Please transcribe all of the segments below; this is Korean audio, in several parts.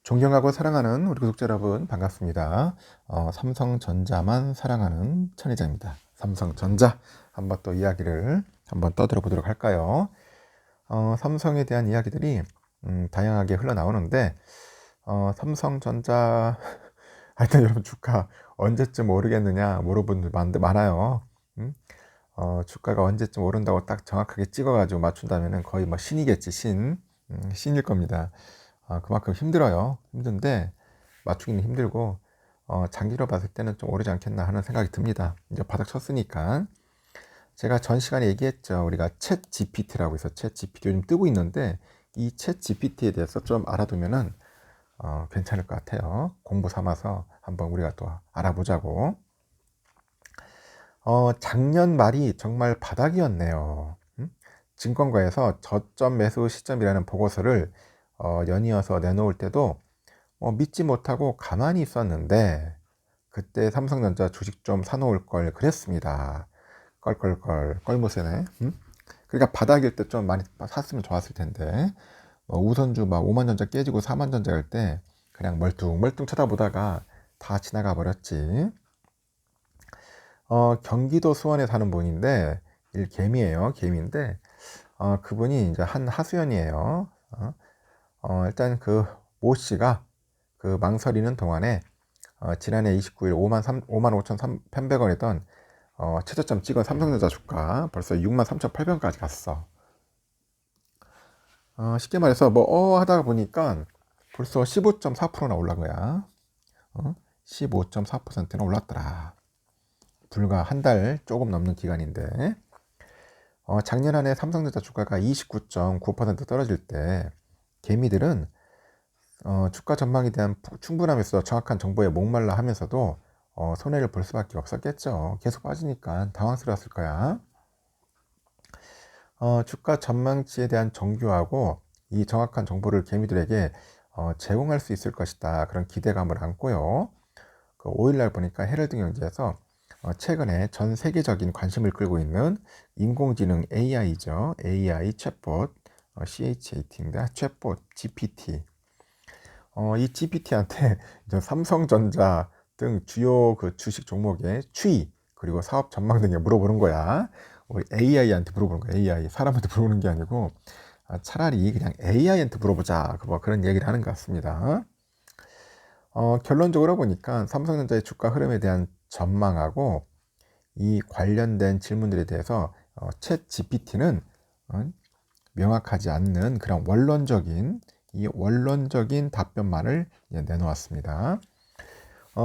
존경하고 사랑하는 우리 구독자 여러분 반갑습니다. 삼성전자만 사랑하는 천희자입니다. 삼성전자 한번 또 이야기를 한번 떠들어 보도록 할까요? 삼성에 대한 이야기들이 다양하게 흘러나오는데 삼성전자 하여튼 여러분 주가 언제쯤 오르겠느냐 물어보는 분들 많아요. 주가가 언제쯤 오른다고 딱 정확하게 찍어가지고 맞춘다면 거의 뭐 신이겠지. 신일 겁니다. 그만큼 힘들어요. 힘든데 맞추기는 힘들고 장기로 봤을 때는 좀 오르지 않겠나 하는 생각이 듭니다. 이제 바닥 쳤으니까 제가 전 시간에 얘기했죠. 우리가 챗 GPT라고 해서 챗 GPT 요즘 뜨고 있는데 이 챗 GPT에 대해서 좀 알아두면은 괜찮을 것 같아요. 공부 삼아서 한번 우리가 또 알아보자고. 작년 말이 정말 바닥이었네요. 증권가에서 저점 매수 시점이라는 보고서를 연이어서 내놓을 때도 믿지 못하고 가만히 있었는데 그때 삼성전자 주식 좀 사놓을 걸 그랬습니다. 껄껄껄 껄무새네. 그러니까 바닥일 때 좀 많이 샀으면 좋았을 텐데 우선주 막 5만전자 깨지고 4만전자 갈 때 그냥 멀뚱멀뚱 쳐다보다가 다 지나가 버렸지. 경기도 수원에 사는 분인데 개미예요. 개미인데 그분이 이제 한 하수연이에요. 일단 그 모 씨가 그 망설이는 동안에 지난해 29일 55,300원이던 최저점 찍은 삼성전자 주가 벌써 63,800원까지 갔어. 쉽게 말해서 뭐 하다가 보니까 벌써 15.4%나 올란 거야. 15.4%나 올랐더라. 불과 한 달 조금 넘는 기간인데 작년 한 해 삼성전자 주가가 29.9% 떨어질 때 개미들은 주가 전망에 대한 충분함에서 정확한 정보에 목말라 하면서도 손해를 볼 수밖에 없었겠죠. 계속 빠지니까 당황스러웠을 거야. 주가 전망치에 대한 정교하고 이 정확한 정보를 개미들에게 제공할 수 있을 것이다. 그런 기대감을 안고요. 그 5일날 보니까 헤럴드 경제에서 최근에 전 세계적인 관심을 끌고 있는 인공지능 AI죠. AI 챗봇, CHAT입니다. 챗봇 GPT. 이 GPT한테 삼성전자 등 주요 그 주식 종목의 추이 그리고 사업 전망 등에 물어보는 거야. 우리 AI한테 물어보는 거야. AI 사람한테 물어보는 게 아니고 차라리 그냥 AI한테 물어보자. 뭐 그런 얘기를 하는 것 같습니다. 결론적으로 보니까 삼성전자의 주가 흐름에 대한 전망하고 이 관련된 질문들에 대해서 챗 GPT는 명확하지 않는 그런 원론적인 답변만을 내놓았습니다.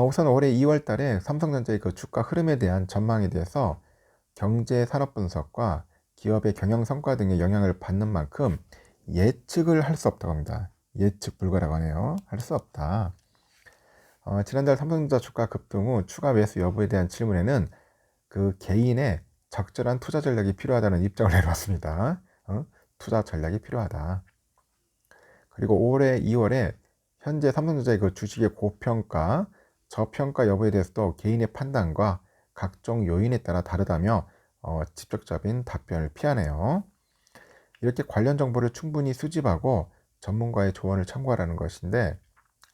우선 올해 2월 달에 삼성전자의 그 주가 흐름에 대한 전망에 대해서 경제 산업 분석과 기업의 경영 성과 등의 영향을 받는 만큼 예측을 할 수 없다고 합니다. 예측 불가라고 하네요. 할 수 없다. 지난달 삼성전자 주가 급등 후 추가 매수 여부에 대한 질문에는 그 개인의 적절한 투자 전략이 필요하다는 입장을 내놓았습니다. 투자 전략이 필요하다. 그리고 올해 2월에 현재 삼성전자의 그 주식의 고평가, 저평가 여부에 대해서도 개인의 판단과 각종 요인에 따라 다르다며 직접적인 답변을 피하네요. 이렇게 관련 정보를 충분히 수집하고 전문가의 조언을 참고하라는 것인데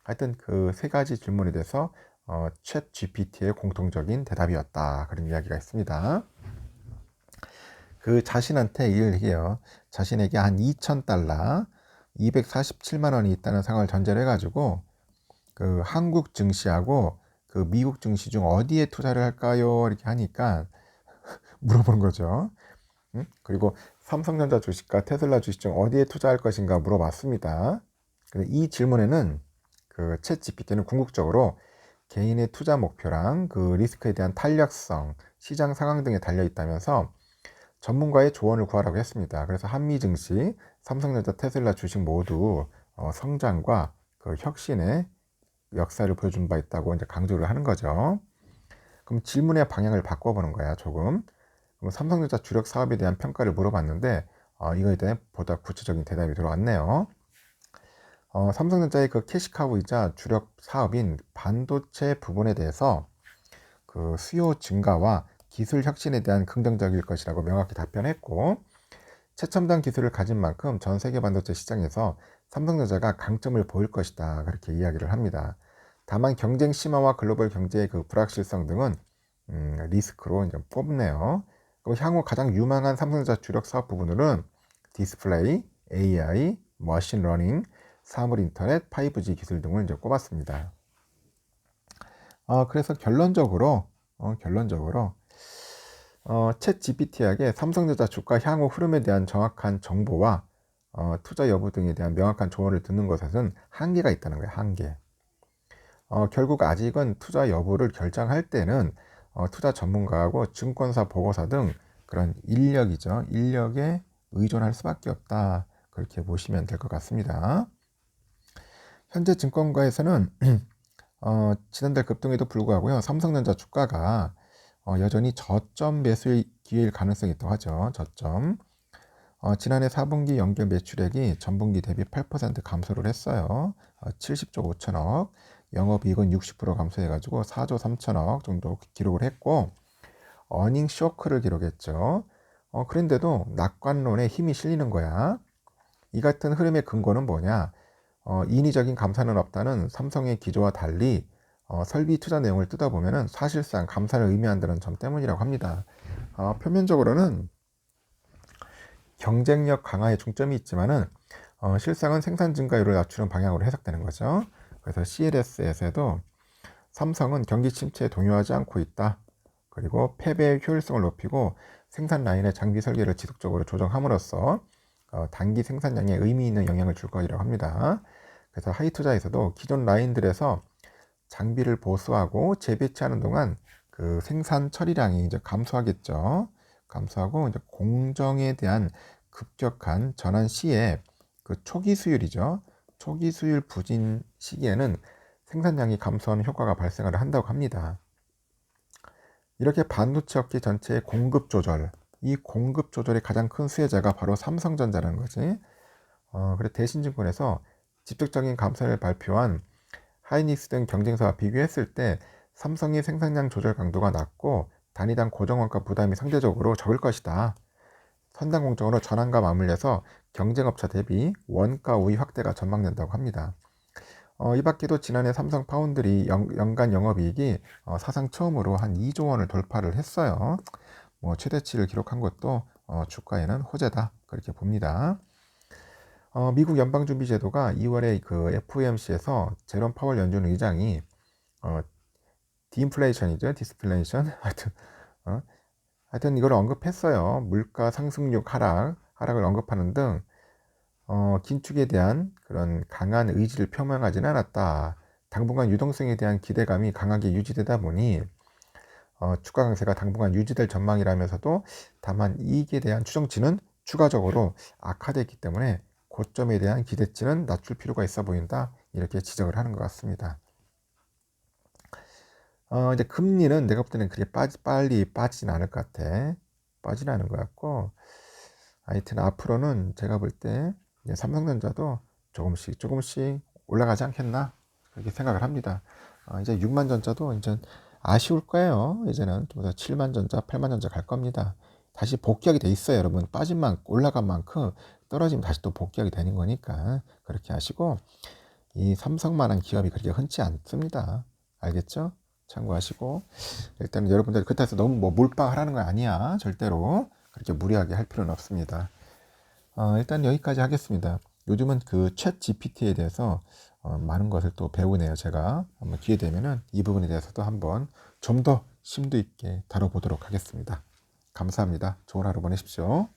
하여튼 그 세 가지 질문에 대해서 챗 GPT의 공통적인 대답이었다. 그런 이야기가 있습니다. 그 자신한테 얘기해요. 자신에게 한 2,000달러, 247만 원이 있다는 상황을 전제로 해가지고 그 한국 증시하고 그 미국 증시 중 어디에 투자를 할까요? 이렇게 하니까 물어보는 거죠. 그리고 삼성전자 주식과 테슬라 주식 중 어디에 투자할 것인가 물어봤습니다. 근데 이 질문에는 그 챗 GPT는 궁극적으로 개인의 투자 목표랑 그 리스크에 대한 탄력성, 시장 상황 등에 달려 있다면서 전문가의 조언을 구하라고 했습니다. 그래서 한미 증시, 삼성전자, 테슬라 주식 모두 성장과 그 혁신의 역사를 보여준 바 있다고 이제 강조를 하는 거죠. 그럼 질문의 방향을 바꿔보는 거야, 조금. 그럼 삼성전자 주력 사업에 대한 평가를 물어봤는데 이거에 대해 보다 구체적인 대답이 들어왔네요. 삼성전자의 그 캐시카우이자 주력 사업인 반도체 부분에 대해서 그 수요 증가와 기술 혁신에 대한 긍정적일 것이라고 명확히 답변했고 최첨단 기술을 가진 만큼 전 세계 반도체 시장에서 삼성전자가 강점을 보일 것이다. 그렇게 이야기를 합니다. 다만 경쟁 심화와 글로벌 경제의 그 불확실성 등은 리스크로 이제 꼽네요. 그리고 향후 가장 유망한 삼성전자 주력 사업 부분으로는 디스플레이, AI, 머신러닝, 사물 인터넷, 5G 기술 등을 이제 꼽았습니다. 그래서 결론적으로 챗 GPT에게 삼성전자 주가 향후 흐름에 대한 정확한 정보와 투자 여부 등에 대한 명확한 조언을 듣는 것에는 한계가 있다는 거예요. 한계. 결국 아직은 투자 여부를 결정할 때는 투자 전문가하고 증권사 보고사 등 그런 인력이죠. 인력에 의존할 수밖에 없다. 그렇게 보시면 될 것 같습니다. 현재 증권가에서는 지난달 급등에도 불구하고요. 삼성전자 주가가 여전히 저점 매수의 기회일 가능성이 있다고 하죠. 저점. 지난해 4분기 연결 매출액이 전분기 대비 8% 감소를 했어요. 70조 5천억. 영업이익은 60% 감소해가지고 4조 3천억 정도 기록을 했고 어닝 쇼크를 기록했죠. 그런데도 낙관론에 힘이 실리는 거야. 이 같은 흐름의 근거는 뭐냐? 인위적인 감산은 없다는 삼성의 기조와 달리 설비 투자 내용을 뜯어보면 사실상 감산을 의미한다는 점 때문이라고 합니다. 표면적으로는 경쟁력 강화에 중점이 있지만은 실상은 생산 증가율을 낮추는 방향으로 해석되는 거죠. 그래서 CLS에서도 삼성은 경기 침체에 동요하지 않고 있다. 그리고 패배의 효율성을 높이고 생산 라인의 장비 설계를 지속적으로 조정함으로써 단기 생산량에 의미 있는 영향을 줄 것이라고 합니다. 그래서 하이투자에서도 기존 라인들에서 장비를 보수하고 재배치하는 동안 그 생산 처리량이 이제 감소하겠죠. 감소하고 이제 공정에 대한 급격한 전환 시에 그 초기 수율이죠. 초기 수율 부진 시기에는 생산량이 감소하는 효과가 발생을 한다고 합니다. 이렇게 반도체 업계 전체의 공급 조절, 이 공급 조절의 가장 큰 수혜자가 바로 삼성전자라는 거지. 그래 대신증권에서 직접적인 감산을 발표한 하이닉스 등 경쟁사와 비교했을 때 삼성의 생산량 조절 강도가 낮고 단위당 고정원가 부담이 상대적으로 적을 것이다. 선단 공정으로 전환과 맞물려서 경쟁업체 대비 원가 우위 확대가 전망된다고 합니다. 이 밖에도 지난해 삼성 파운드리 연간 영업이익이 사상 처음으로 한 2조 원을 돌파를 했어요. 최대치를 기록한 것도 주가에는 호재다. 그렇게 봅니다. 미국 연방준비제도가 2월에 그 FOMC에서 제롬 파월 연준 의장이 디인플레이션이죠. 디스플레이션. 하여튼 이걸 언급했어요. 물가 상승률 하락을 언급하는 등 긴축에 대한 그런 강한 의지를 표명하지는 않았다. 당분간 유동성에 대한 기대감이 강하게 유지되다 보니 주가 강세가 당분간 유지될 전망이라면서도 다만 이익에 대한 추정치는 추가적으로 악화됐기 때문에 고점에 대한 기대치는 낮출 필요가 있어 보인다. 이렇게 지적을 하는 것 같습니다. 이제 금리는 내가 볼 때는 그렇게 빨리 빠지진 않을 것 같아. 빠지는 않은 것 같고, 하여튼 앞으로는 제가 볼 때 삼성전자도 조금씩 올라가지 않겠나 그렇게 생각을 합니다. 이제 6만 전자도 이제 아쉬울 거예요. 이제는 좀 더 7만 전자, 8만 전자 갈 겁니다. 다시 복귀하게 돼 있어요, 여러분. 빠진 만큼 올라간 만큼 떨어지면 다시 또 복귀하게 되는 거니까 그렇게 하시고 이 삼성만한 기업이 그렇게 흔치 않습니다. 알겠죠? 참고하시고 일단은 여러분들 그렇다고 해서 너무 몰빵하라는 건 아니야. 절대로 그렇게 무리하게 할 필요는 없습니다. 일단 여기까지 하겠습니다. 요즘은 그 챗 GPT에 대해서 많은 것을 또 배우네요. 제가 한번 기회 되면은 이 부분에 대해서도 한번 좀 더 심도 있게 다뤄보도록 하겠습니다. 감사합니다. 좋은 하루 보내십시오.